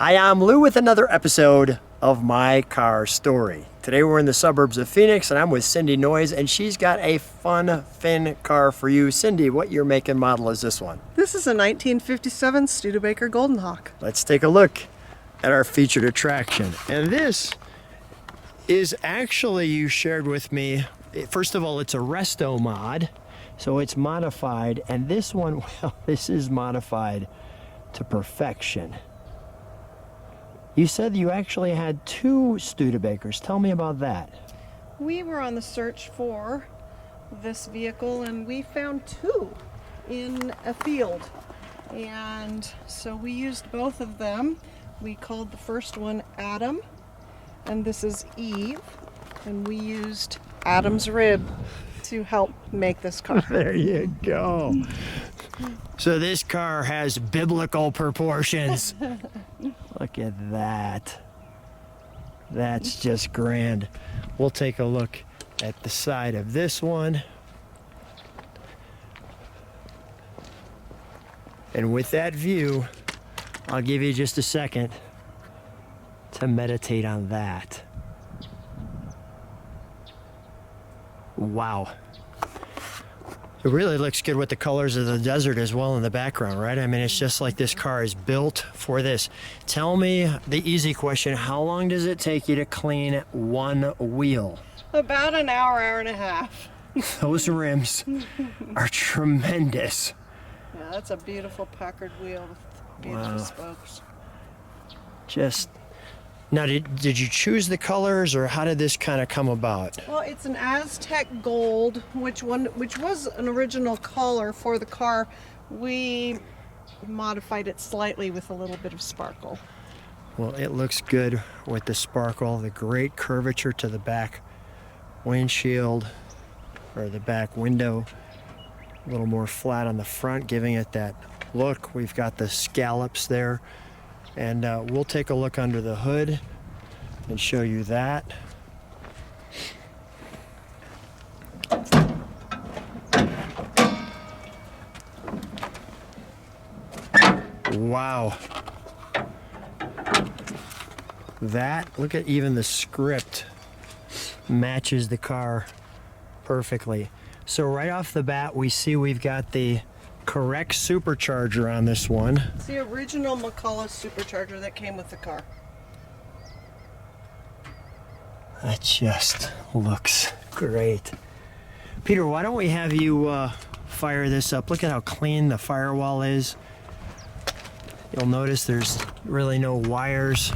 Hi, I'm Lou with another episode of My Car Story. Today we're in the suburbs of Phoenix and I'm with Cindy Noyes and she's got a fun, fin car for you. Cindy, what year, make, and model is this one? This is a 1957 Studebaker Golden Hawk. Let's take a look at our featured attraction. And this is actually, you shared with me, first of all, it's a resto mod, so it's modified. And this one, well, this is modified to perfection. You said you actually had two Studebakers. Tell me about that. We were on the search for this vehicle and we found two in a field. And so we used both of them. We called the first one Adam, and this is Eve. And we used Adam's rib to help make this car. There you go. So this car has biblical proportions. Look at that. That's just grand. We'll take a look at the side of this one. And with that view, I'll give you just a second to meditate on that. Wow. It really looks good with the colors of the desert as well in the background, right? I mean, it's just like this car is built for this. Tell me the easy question, how long does it take you to clean one wheel? About an hour, hour and a half. Those rims are tremendous. Yeah, that's a beautiful Packard wheel with beautiful spokes. Just, now did you choose the colors or how did this kind of come about? Well, it's an Aztec Gold, which was an original color for the car. We modified it slightly with a little bit of sparkle. Well, it looks good with the sparkle, the great curvature to the back windshield or the back window. A little more flat on the front, giving it that look. We've got the scallops there. And we'll take a look under the hood and show you that. Wow. That, look at even the script matches the car perfectly. So right off the bat, we see we've got the correct supercharger on this one. It's the original McCullough supercharger that came with the car. That just looks great. Peter, why don't we have you fire this up? Look at how clean the firewall is. You'll notice there's really no wires.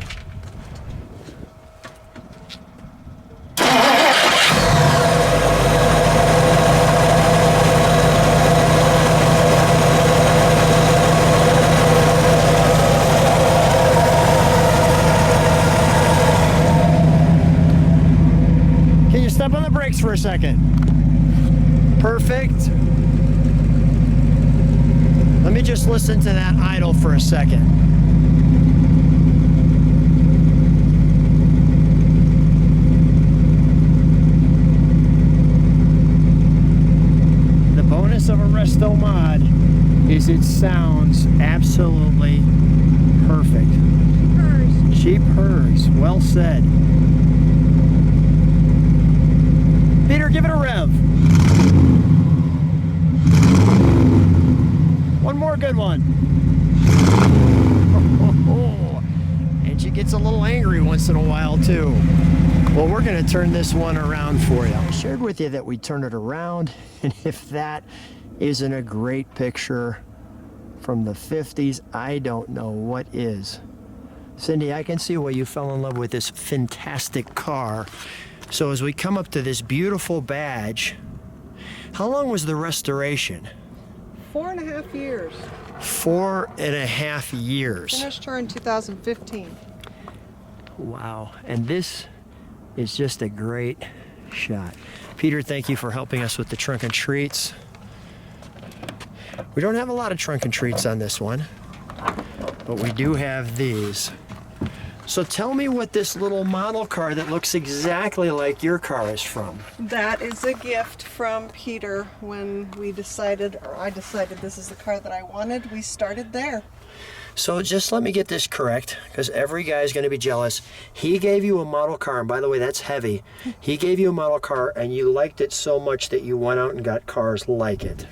Step on the brakes for a second. Perfect. Let me just listen to that idle for a second. The bonus of a resto mod is it sounds absolutely perfect. Cheap hers. Well said. Peter, give it a rev. One more good one. And she gets a little angry once in a while too. Well, we're gonna turn this one around for you. I shared with you that we turn it around, and if that isn't a great picture from the 50s, I don't know what is. Cindy, I can see why you fell in love with this fantastic car. So as we come up to this beautiful badge, how long was the restoration? 4.5 years. 4.5 years. Finished her in 2015. Wow, and this is just a great shot. Peter, thank you for helping us with the trunk and treats. We don't have a lot of trunk and treats on this one, but we do have these. So tell me what this little model car that looks exactly like your car is from. That is a gift from Peter when we decided, or I decided this is the car that I wanted. We started there. So just let me get this correct, because every guy's going to be jealous. He gave you a model car, and by the way, that's heavy. He gave you a model car, and you liked it so much that you went out and got cars like it.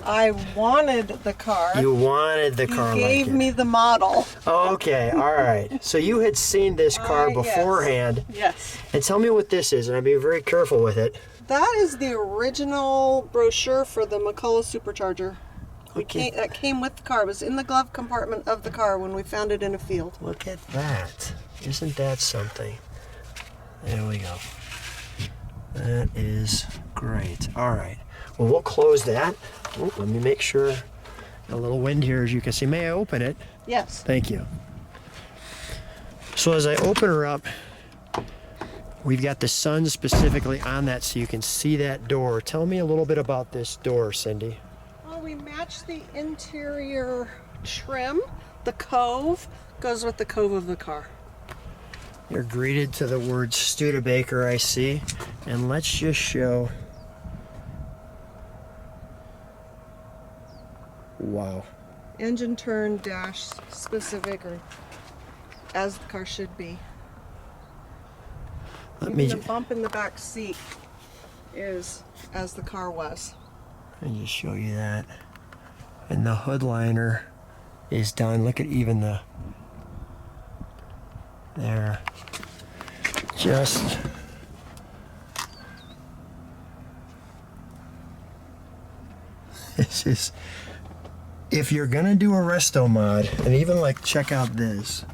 I wanted the car. You wanted the car like it. He gave me the model. Okay, all right. So you had seen this car Yes. beforehand. Yes. And tell me what this is, and I'll be very careful with it. That is the original brochure for the McCullough Supercharger. Okay. That came with the car. It was in the glove compartment of the car when we found it in a field. Look at that. Isn't that something? There we go. That is great. All right. Well, we'll close that. Oh, let me make sure. A little wind here, as you can see. May I open it? Yes. Thank you. So as I open her up, we've got the sun specifically on that so you can see that door. Tell me a little bit about this door, Cindy. Well, we matched the interior trim. The cove goes with the cove of the car. You're greeted to the word Studebaker, I see. And let's just show. Wow. Engine turn dash specific, or as the car should be. Even the bump in the back seat is as the car was. Let me just show you that. And the hood liner is done. Look at even the there. Just this is, if you're gonna do a resto mod, and even like check out this.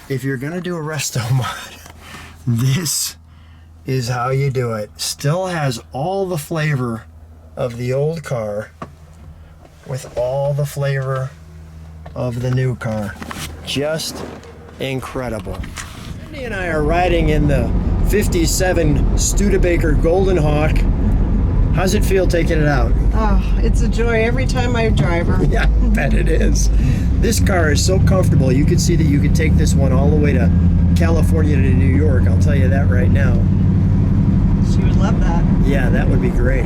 If you're gonna do a resto mod, this is how you do it. Still has all the flavor of the old car with all the flavor of the new car. Just incredible. Cindy and I are riding in the 57 Studebaker Golden Hawk. How's it feel taking it out? Oh, it's a joy every time I drive her. Yeah, I bet it is. This car is so comfortable. You could see that you could take this one all the way to California to New York. I'll tell you that right now. She would love that. Yeah, that would be great.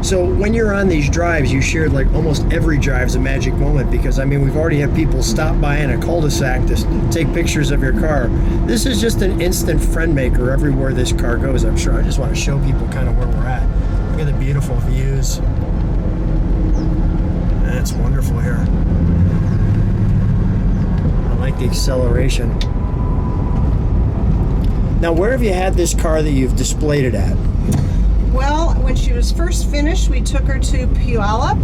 So when you're on these drives, you shared like almost every drive's a magic moment, because I mean, we've already had people stop by in a cul-de-sac to take pictures of your car. This is just an instant friend maker everywhere this car goes, I'm sure. I just want to show people kind of where we're at. Look at the beautiful views. That's wonderful here. I like the acceleration. Now, where have you had this car that you've displayed it at? Well, when she was first finished, we took her to Puyallup.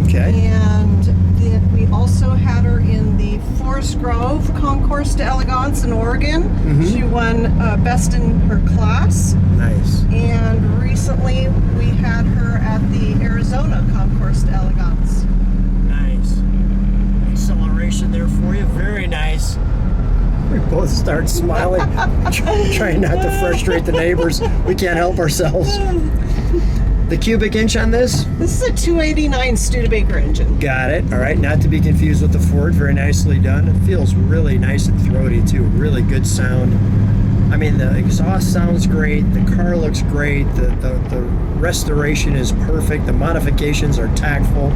Okay. And then we also had her in the Forest Grove Concours d'Elegance in Oregon. Mm-hmm. She won best in her class. Nice. And recently we had her at the Arizona Concours d'Elegance. Nice. Acceleration there for you. Very nice. We both start smiling, trying not to frustrate the neighbors. We can't help ourselves. The cubic inch on this? This is a 289 Studebaker engine. Got it. All right, not to be confused with the Ford. Very nicely done. It feels really nice and throaty too. Really good sound. I mean, the exhaust sounds great. The car looks great. The restoration is perfect. The modifications are tactful.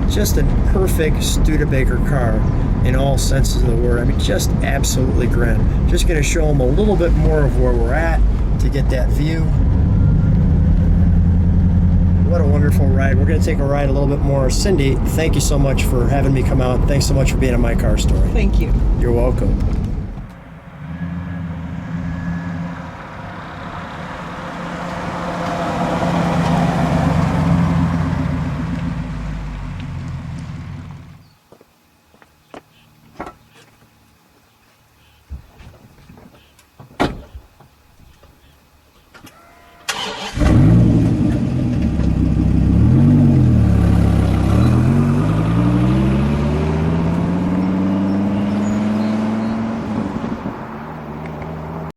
Just a perfect Studebaker car in all senses of the word. I mean, just absolutely grand. Just going to show them a little bit more of where we're at to get that view. What a wonderful ride. We're going to take a ride a little bit more. Cindy, thank you so much for having me come out. Thanks so much for being on My Car Story. Thank you. You're welcome.